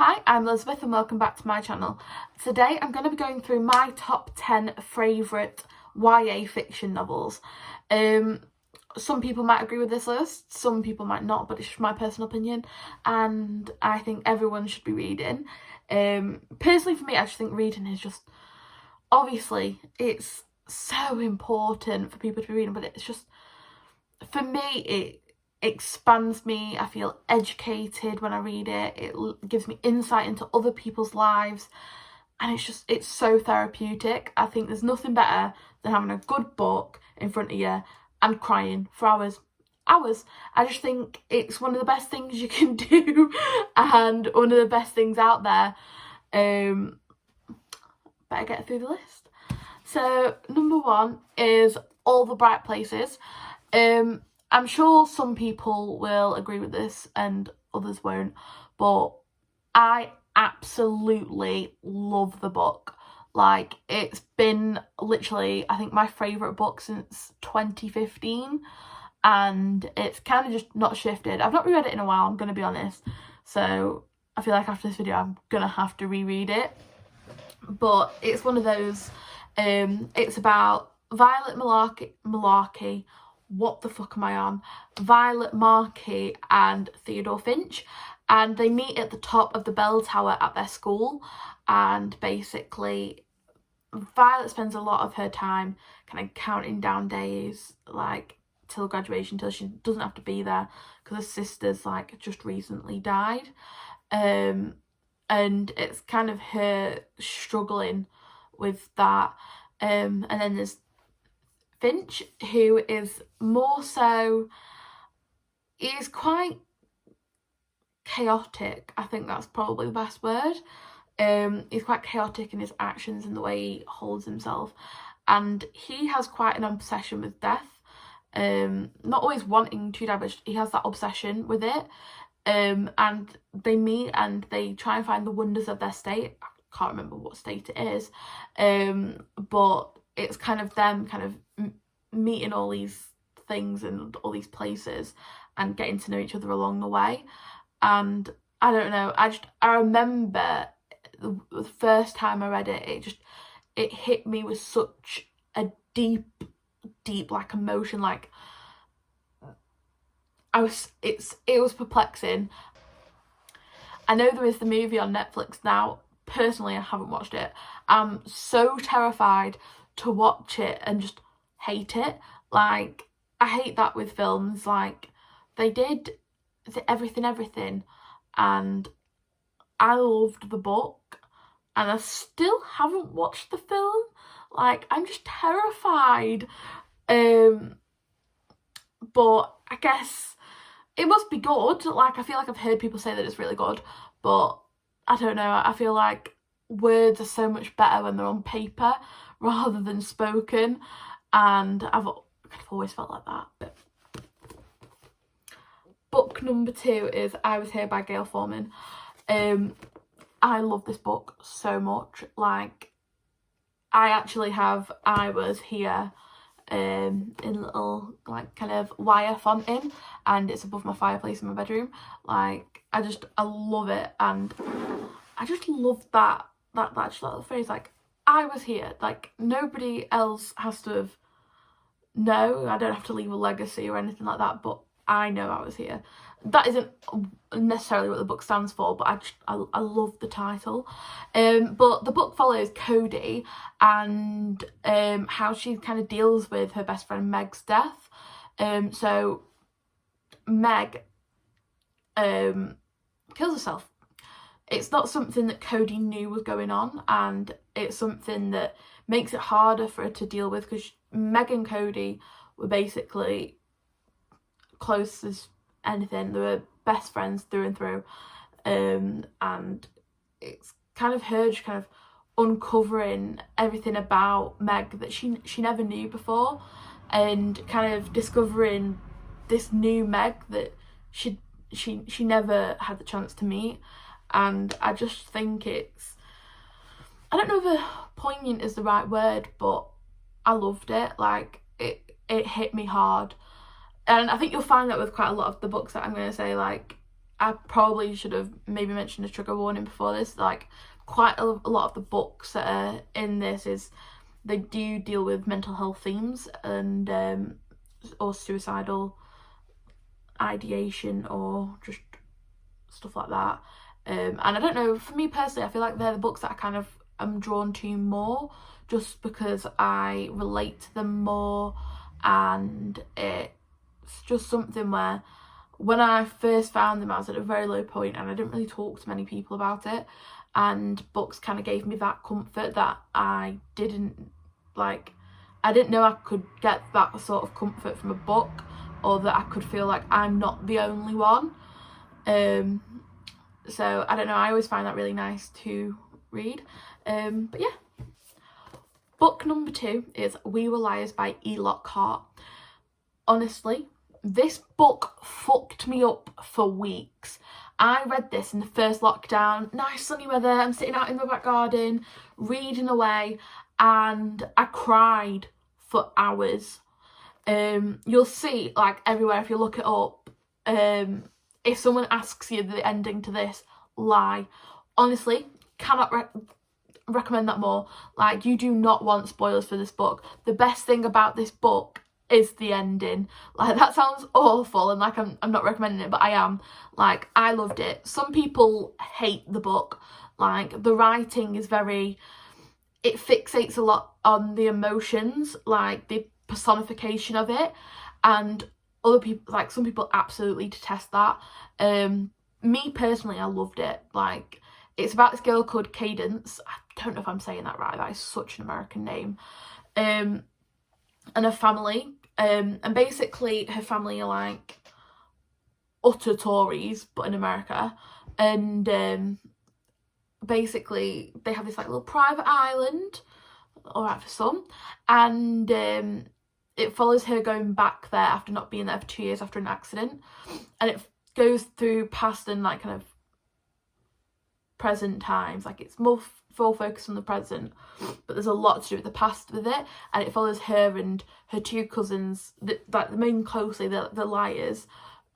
Hi, I'm Elizabeth and welcome back to my channel. Today I'm going to be going through my top 10 favourite YA fiction novels. Some people might agree with this list, some people might not, but it's just my personal opinion and I think everyone should be reading. Personally for me, I just think reading is just, obviously it's so important for people to be reading, but it's just, for me, it expands me. I feel educated when I read it. It gives me insight into other people's lives and it's so therapeutic. I think there's nothing better than having a good book in front of you and crying for hours. I just think it's one of the best things you can do and one of the best things out there. Better get through the list. So number 1 is All the Bright Places. I'm sure some people will agree with this and others won't, but I absolutely love the book. Like, it's been literally, I think, my favourite book since 2015, and it's kind of just not shifted. I've not reread it in a while, I'm going to be honest, so I feel like after this video I'm going to have to reread it. But it's one of those, it's about Violet Malarkey, what the fuck am I on? Violet Markey and Theodore Finch, and they meet at the top of the bell tower at their school, and basically Violet spends a lot of her time kind of counting down days, like, till graduation, till she doesn't have to be there because her sister's like just recently died, and it's kind of her struggling with that, and then there's Finch, who is more so, he's quite chaotic. I think that's probably the best word. He's quite chaotic in his actions and the way he holds himself, and he has quite an obsession with death. Not always wanting to die, but he has that obsession with it. And they meet and they try and find the wonders of their state. I can't remember what state it is, but it's kind of them kind of meeting all these things and all these places and getting to know each other along the way. And I don't know, I remember the first time I read it, it hit me with such a deep like emotion. Like, it was perplexing. I know there is the movie on Netflix now. Personally, I haven't watched it. I'm so terrified to watch it and just hate it. Like, I hate that with films. Like, they did everything, and I loved the book and I still haven't watched the film. Like, I'm just terrified. But I guess it must be good. Like, I feel like I've heard people say that it's really good, but I don't know, I feel like words are so much better when they're on paper rather than spoken, and I've always felt like that. But book number 2 is I Was Here by Gail Forman. I love this book so much. Like, I actually have I Was Here in little, like, kind of wire font in, and it's above my fireplace in my bedroom. Like, I love it, and I just love that little phrase, like, I was here. Like, nobody else has to have know. I don't have to leave a legacy or anything like that, but I know I was here. That isn't necessarily what the book stands for, but I love the title. But the book follows Cody and how she kind of deals with her best friend Meg's death. So Meg kills herself. It's not something that Cody knew was going on, and it's something that makes it harder for her to deal with, because Meg and Cody were basically close as anything. They were best friends through and through, and it's kind of her just kind of uncovering everything about Meg that she never knew before, and kind of discovering this new Meg that she never had the chance to meet. And I just think it's, I don't know if poignant is the right word, but I loved it. Like, it hit me hard. And I think you'll find that with quite a lot of the books that I'm going to say. Like, I probably should have maybe mentioned a trigger warning before this. Like, quite a lot of the books that are in this they do deal with mental health themes and or suicidal ideation or just stuff like that. And I don't know, for me personally, I feel like they're the books that I kind of am drawn to more, just because I relate to them more, and it's just something where when I first found them I was at a very low point and I didn't really talk to many people about it, and books kind of gave me that comfort that I didn't know I could get that sort of comfort from a book, or that I could feel like I'm not the only one. So I don't know, I always find that really nice to read. But yeah. Book number 2 is We Were Liars by E. Lockhart. Honestly, this book fucked me up for weeks. I read this in the first lockdown, nice sunny weather, I'm sitting out in the back garden, reading away, and I cried for hours. You'll see, like, everywhere if you look it up, if someone asks you the ending to this, lie. Honestly, cannot recommend that more. Like, you do not want spoilers for this book. The best thing about this book is the ending. Like, that sounds awful and like I'm not recommending it, but I am. Like, I loved it. Some people hate the book. Like, the writing is it fixates a lot on the emotions, like the personification of it, and other people, like some people absolutely detest that. Me personally, I loved it. Like, it's about this girl called Cadence. I don't know if I'm saying that right, that is such an American name. And her family, and basically her family are like utter Tories, but in America. And basically they have this like little private island, alright for some, and it follows her going back there after not being there for 2 years after an accident, and it goes through past and like kind of present times. Like, it's more full focus on the present, but there's a lot to do with the past with it, and it follows her and her 2 cousins, like the main closely, the liars,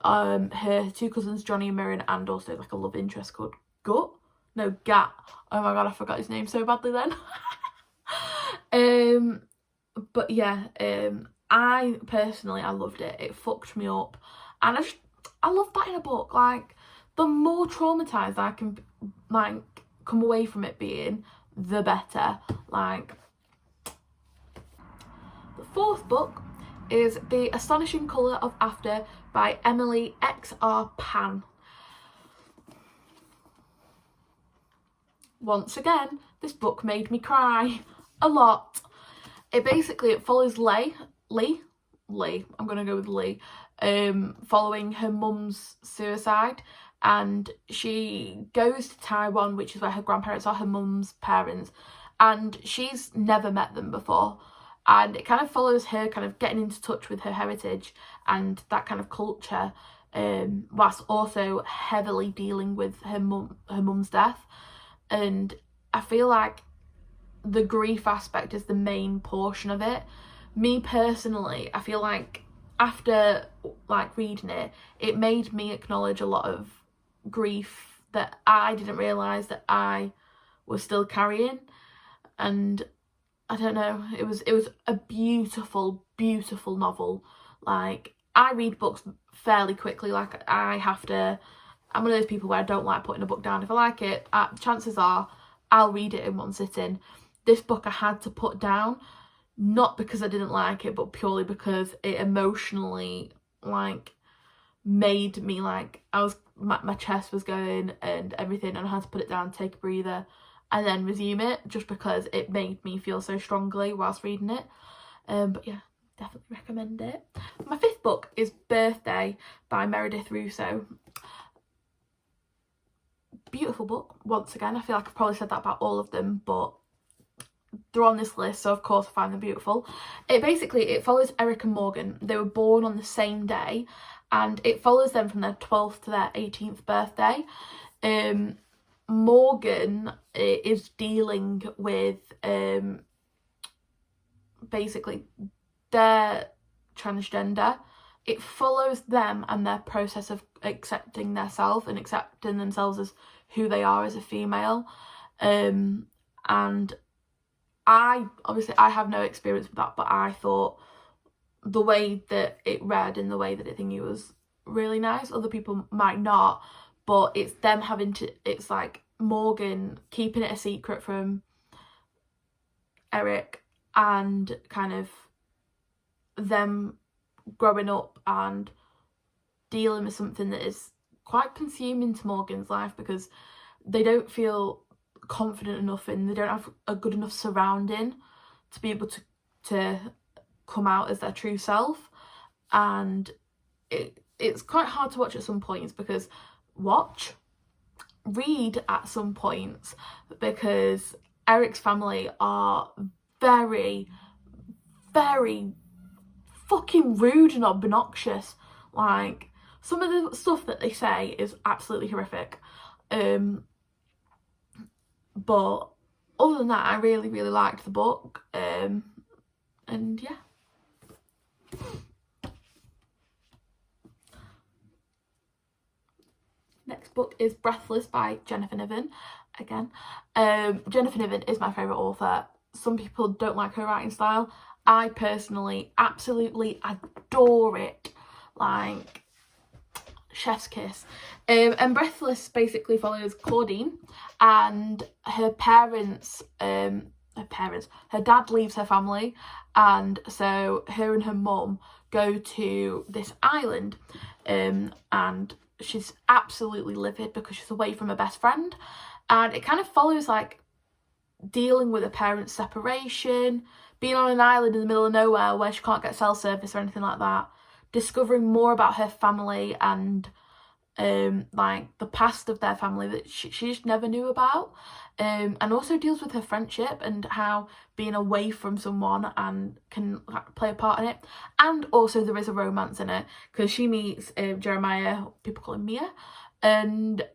her 2 cousins Johnny and Mirren, and also like a love interest called Gat. Oh my god, I forgot his name so badly then. But yeah, I personally, I loved it. It fucked me up, and I love that in a book. Like, the more traumatized I can like come away from it being, the better. Like, the 4th book is The Astonishing Colour of After by Emily X.R. Pan. Once again, this book made me cry a lot. It follows Lee, I'm gonna go with Lee, following her mum's suicide, and she goes to Taiwan, which is where her grandparents are, her mum's parents, and she's never met them before, and it kind of follows her kind of getting into touch with her heritage and that kind of culture, whilst also heavily dealing with her mum's death. And I feel like the grief aspect is the main portion of it. Me personally, I feel like after like reading it, it made me acknowledge a lot of grief that I didn't realise that I was still carrying. And I don't know, it was a beautiful, beautiful novel. Like, I read books fairly quickly. Like, I'm one of those people where I don't like putting a book down. If I like it, chances are I'll read it in one sitting. This book I had to put down, not because I didn't like it, but purely because it emotionally like made me like, my chest was going and everything, and I had to put it down, take a breather, and then resume it, just because it made me feel so strongly whilst reading it. But yeah, definitely recommend it. My 5th book is Birthday by Meredith Russo. Beautiful book, once again. I feel like I've probably said that about all of them, but they're on this list, so of course I find them beautiful. It follows Eric and Morgan. They were born on the same day, and it follows them from their 12th to their 18th birthday. Morgan is dealing with basically their transgender. It follows them and their process of accepting themselves and accepting themselves as who they are as a female. And I have no experience with that, but I thought the way that it read and the way that it thingy was really nice. Other people might not, but it's them having to, it's like Morgan keeping it a secret from Eric, and kind of them growing up and dealing with something that is quite consuming to Morgan's life, because they don't feel confident enough and they don't have a good enough surrounding to be able to come out as their true self. And it's quite hard to watch at some points, because read at some points, because Eric's family are very, very fucking rude and obnoxious. Like, some of the stuff that they say is absolutely horrific. But other than that, I really, really liked the book. And yeah. Next book is Breathless by Jennifer Niven. Again, Jennifer Niven is my favourite author. Some people don't like her writing style. I personally absolutely adore it. Like, chef's kiss. And Breathless basically follows Claudine and her parents. Her dad leaves her family, and so her and her mum go to this island, and she's absolutely livid because she's away from her best friend. And it kind of follows like dealing with her parents' separation, being on an island in the middle of nowhere where she can't get cell service or anything like that, discovering more about her family and like the past of their family that she just never knew about, and also deals with her friendship and how being away from someone and can play a part in it. And also there is a romance in it, because she meets Jeremiah, people call him Mia, and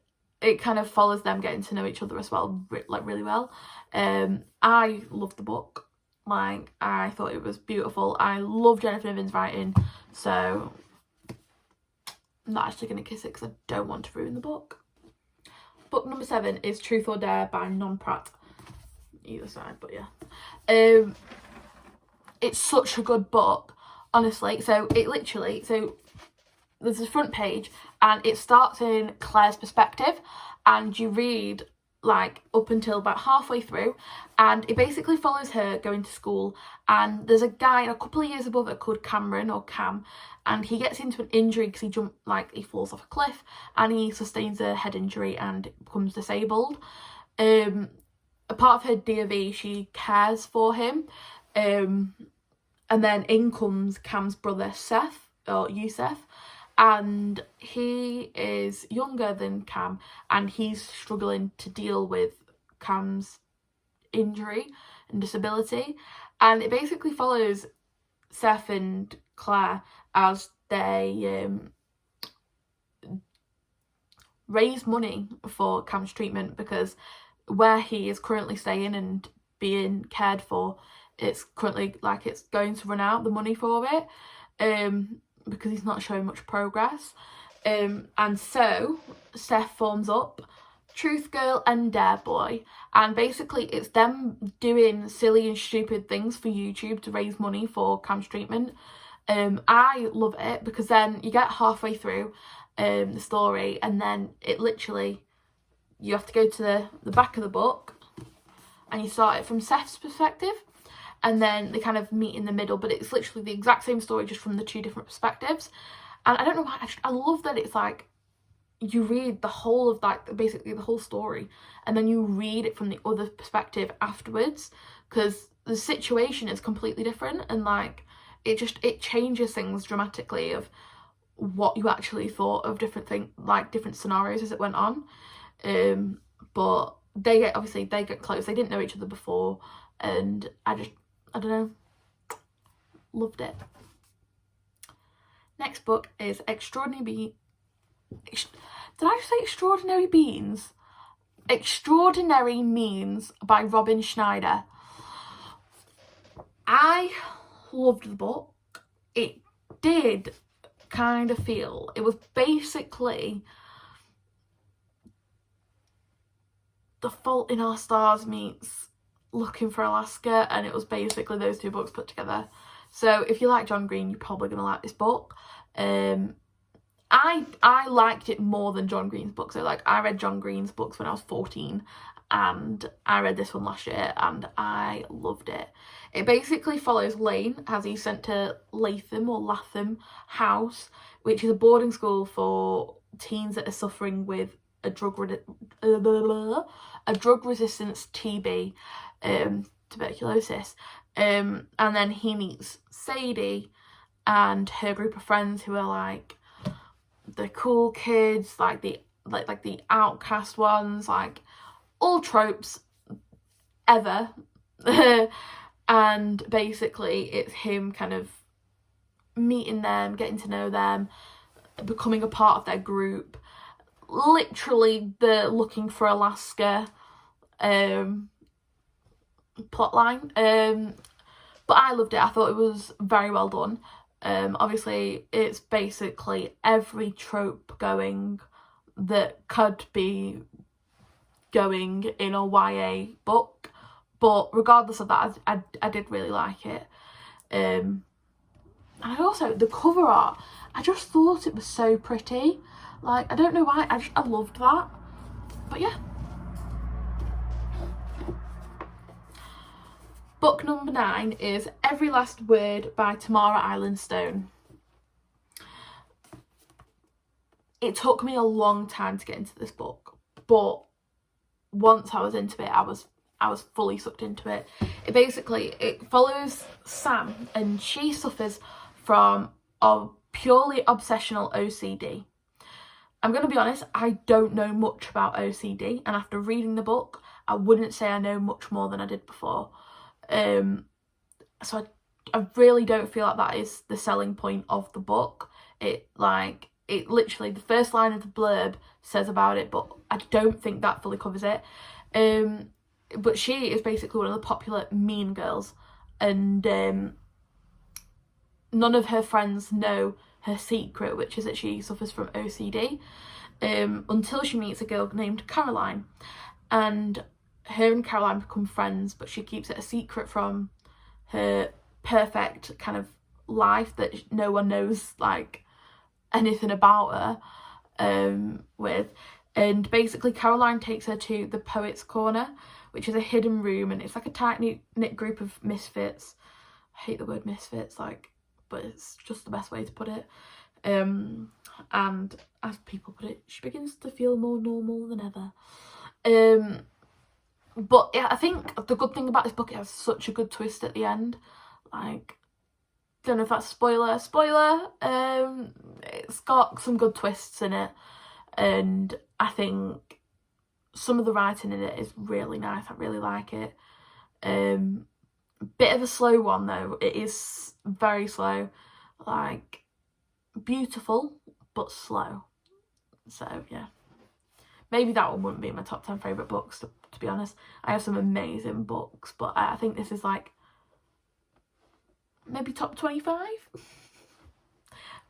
it kind of follows them getting to know each other as well, like really well. I loved the book. Like, I thought it was beautiful. I love Jennifer Niven's writing, so I'm not actually going to kiss it because I don't want to ruin the book. Book number 7 is Truth or Dare by Non Pratt. Either side, but yeah. It's such a good book, honestly. So there's a front page and it starts in Claire's perspective, and you read like up until about halfway through, and it basically follows her going to school, and there's a guy a couple of years above her called Cameron or Cam, and he gets into an injury because he falls off a cliff and he sustains a head injury and becomes disabled. A part of her DOV, she cares for him, and then in comes Cam's brother Seth, or Yusef, and he is younger than Cam, and he's struggling to deal with Cam's injury and disability. And it basically follows Seth and Claire as they raise money for Cam's treatment, because where he is currently staying and being cared for, it's currently like it's going to run out, the money for it, because he's not showing much progress. And so Seth forms up Truth Girl and Dare Boy, and basically it's them doing silly and stupid things for YouTube to raise money for Cam's treatment. I love it, because then you get halfway through the story, and then it literally, you have to go to the back of the book and you start it from Seth's perspective, and then they kind of meet in the middle, but it's literally the exact same story just from the 2 different perspectives. And I don't know why, I love that it's like you read the whole of like basically the whole story, and then you read it from the other perspective afterwards, because the situation is completely different, and like it changes things dramatically of what you actually thought of different things, like different scenarios as it went on. But they get close. They didn't know each other before, and I don't know, loved it. Next book is Extraordinary Did I just say Extraordinary Beans? Extraordinary Means by Robin Schneider. I loved the book. It did kind of feel. It was basically The Fault in Our Stars meets Looking for Alaska, and it was basically those two books put together. So if you like John Green, you're probably going to like this book. I liked it more than John Green's books. So like, I read John Green's books when I was 14, and I read this one last year, and I loved it. It basically follows Lane as he's sent to Latham House, which is a boarding school for teens that are suffering with a drug resistance TB, tuberculosis. And then he meets Sadie and her group of friends who are like the cool kids, like the outcast ones, like all tropes ever. And basically it's him kind of meeting them, getting to know them, becoming a part of their group. Literally the Looking for Alaska plotline. But I loved it. I thought it was very well done. Obviously it's basically every trope going that could be going in a YA book, but regardless of that, I did really like it. And also the cover art, I just thought it was so pretty. Like, I don't know why, I loved that. But yeah. Book number 9 is Every Last Word by Tamara Island-Stone. It took me a long time to get into this book, but once I was into it, I was fully sucked into it. It follows Sam, and she suffers from a purely obsessional OCD. I'm going to be honest, I don't know much about OCD, and after reading the book, I wouldn't say I know much more than I did before. So I really don't feel like that is the selling point of the book. It literally, the first line of the blurb says about it, but I don't think that fully covers it. But she is basically one of the popular mean girls, and none of her friends know her secret, which is that she suffers from OCD, until she meets a girl named Caroline, and her and Caroline become friends, but she keeps it a secret from her perfect kind of life that no one knows like anything about her with. And basically Caroline takes her to the Poet's Corner, which is a hidden room, and it's like a tight knit group of misfits. I hate the word misfits, but it's just the best way to put it. And as people put it, she begins to feel more normal than ever. But yeah, I think the good thing about this book, it has such a good twist at the end. Don't know if that's spoiler. It's got some good twists in it, and I think some of the writing in it is really nice. I really like it. Bit of a slow one though. It is very slow, beautiful but slow. So yeah, maybe that one wouldn't be in my top 10 favourite books, to be honest. I have some amazing books, but I think this is maybe top 25.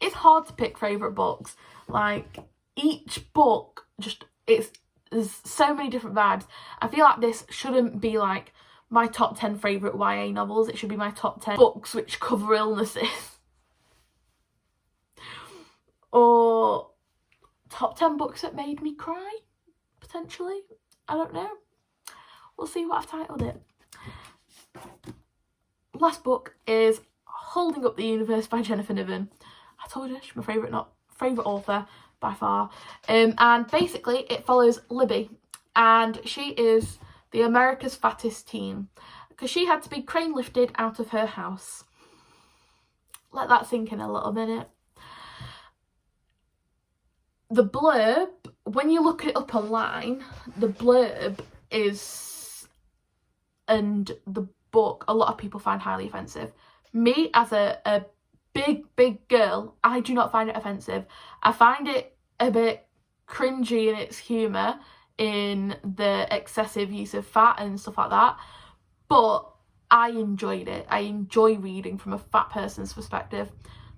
It's hard to pick favourite books. Each book there's so many different vibes. I feel like this shouldn't be my top 10 favourite YA novels. It should be my top 10 books which cover illnesses. Or top 10 books that made me cry, potentially. I don't know. We'll see what I've titled it. Last book is Holding Up the Universe by Jennifer Niven. I told you, she's my favourite author by far. And basically it follows Libby, and she is the America's Fattest teen because she had to be crane lifted out of her house. Let that sink in a little minute. The blurb, when you look it up online, the blurb is, and the book, a lot of people find highly offensive. Me, as a big girl, I do not find it offensive. I find it a bit cringy in its humour, in the excessive use of fat and stuff like that, but I enjoyed it. I enjoy reading from a fat person's perspective.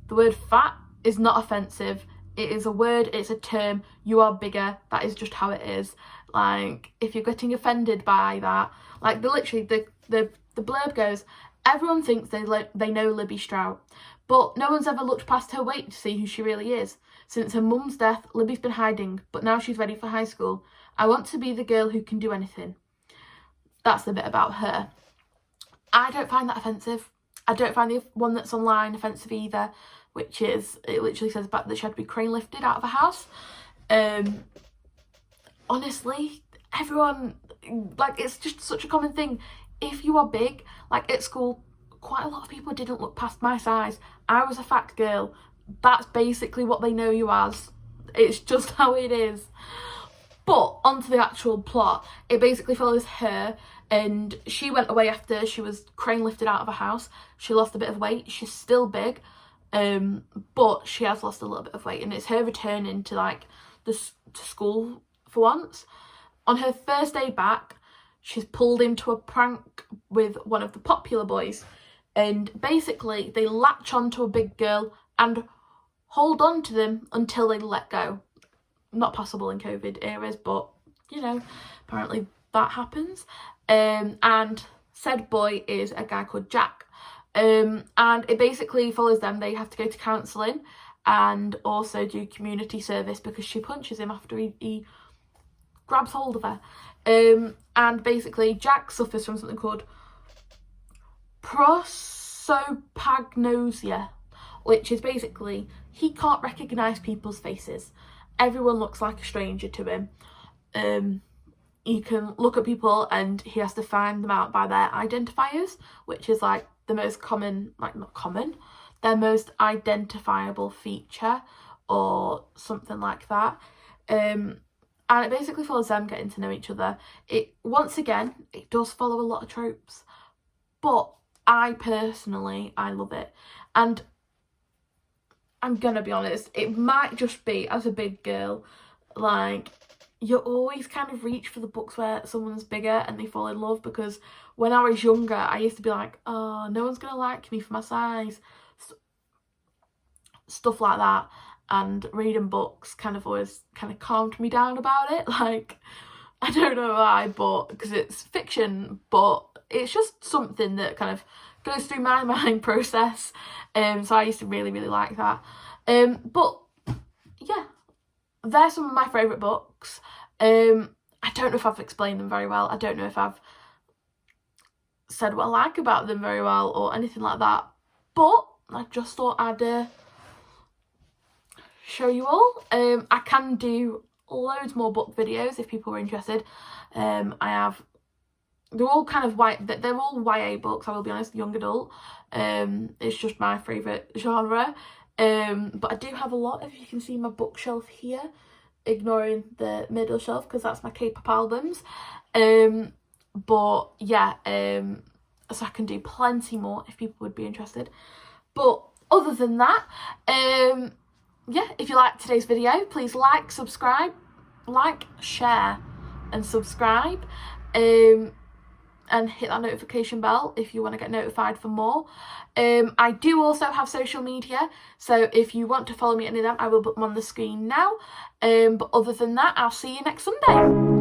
The word fat is not offensive. It is a word, it's a term. You are bigger. That is just how it is. Like, if you're getting offended by that, like, the blurb goes, everyone thinks they know Libby Strout, but no one's ever looked past her weight to see who she really is. Since her mum's death, Libby's been hiding, but now she's ready for high school. I want to be the girl who can do anything. That's the bit about her. I don't find that offensive. I don't find the one that's online offensive either, which is, it literally says that she had to be crane lifted out of a house. Honestly, everyone, like, it's just such a common thing. If you are big, like at school, quite a lot of people didn't look past my size. I was a fat girl. That's basically what they know you as. It's just how it is. But onto the actual plot, it basically follows her, and she went away after she was crane lifted out of a house. She lost a bit of weight. She's still big, but she has lost a little bit of weight, and it's her returning to like to school for once. On her first day back, she's pulled into a prank with one of the popular boys, and basically they latch onto a big girl and hold on to them until they let go. Not possible in COVID eras, but you know, apparently that happens. And said boy is a guy called Jack. And it basically follows them. They have to go to counselling and also do community service because she punches him after he grabs hold of her. And basically Jack suffers from something called prosopagnosia, which is basically he can't recognise people's faces. Everyone looks like a stranger to him. You can look at people and he has to find them out by their identifiers, which is like the most common, like not common, their most identifiable feature or something like that. And it basically follows them getting to know each other. Once again, it does follow a lot of tropes, but I love it. And I'm gonna be honest, it might just be, as a big girl, like, you always kind of reach for the books where someone's bigger and they fall in love, because when I was younger, I used to be like, oh, no one's gonna like me for my size. Stuff like that. And reading books kind of always kind of calmed me down about it. Like, I don't know why, but because it's fiction, but it's just something that kind of goes through my mind process. So I used to really, really like that. But yeah, they're some of my favourite books. I don't know if I've explained them very well. I don't know if I've said what I like about them very well or anything like that. But I just thought I'd show you all. I can do loads more book videos if people are interested. They're all kind of they're all YA books, I will be honest, young adult. It's just my favourite genre. But I do have a lot, if you can see my bookshelf here, ignoring the middle shelf because that's my K-pop albums. But yeah, so I can do plenty more if people would be interested. But other than that, yeah, if you liked today's video, please like, subscribe, share and subscribe. And hit that notification bell if you want to get notified for more. I do also have social media, so if you want to follow me on any of them, I will put them on the screen now. But other than that, I'll see you next Sunday.